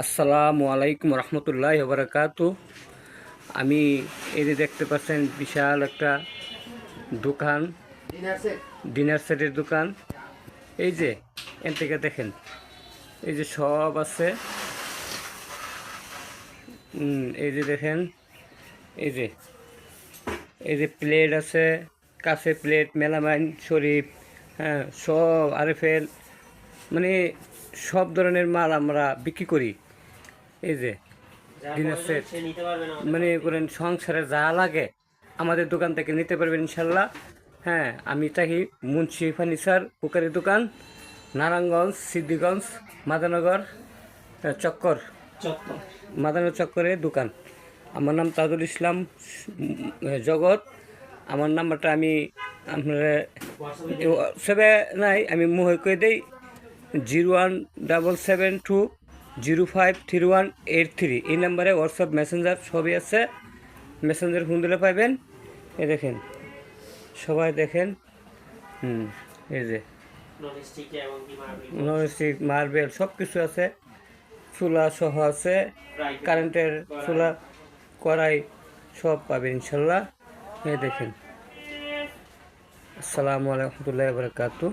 আসসালামু আলাইকুম রহমতুল্লাহ বারাকাতু। আমি এই যে দেখতে পাচ্ছেন বিশাল একটা দোকান, ডিনার সেটের দোকান। এই যে এন থেকে দেখেন, এই যে সব আছে। এই যে দেখেন, এই যে এই যে প্লেট আছে, কাছে প্লেট, মেলামাইন শরীফ, হ্যাঁ সব আরএফএল, মানে সব ধরনের মাল আমরা বিক্রি করি। এই যে ডিনার সেট, মানে করেন সংসারে যা লাগে আমাদের দোকান থেকে নিতে পারবেন ইনশাল্লাহ। হ্যাঁ, আমি থাকি মুন্সি ফার্নিচার কুকারের দোকান, নারায়ণগঞ্জ, সিদ্ধিগঞ্জ, মাদানগর চক্কর, মাদানগর চক্করের দোকান। আমার নাম তাজুল ইসলাম জগৎ। আমার নাম্বারটা আমি আপনার সেবে নাই, আমি মুহে করে দিই 017720538183। এই নাম্বারে হোয়াটসঅ্যাপ মেসেঞ্জার সবই আছে, মেসেঞ্জার ফোন দিলে পাইবেন। এই দেখেন, সবাই দেখেন। এই যে ননস্টিক, মার্বেল সব কিছু আছে, চুলা সহ আছে, কারেন্টের চুলা, কড়াই সব পাবেন ইনশাল্লাহ। এই দেখেন। আসসালামু আলাইকুম রহমতুল্লাহি ওয়া বারাকাতুহু।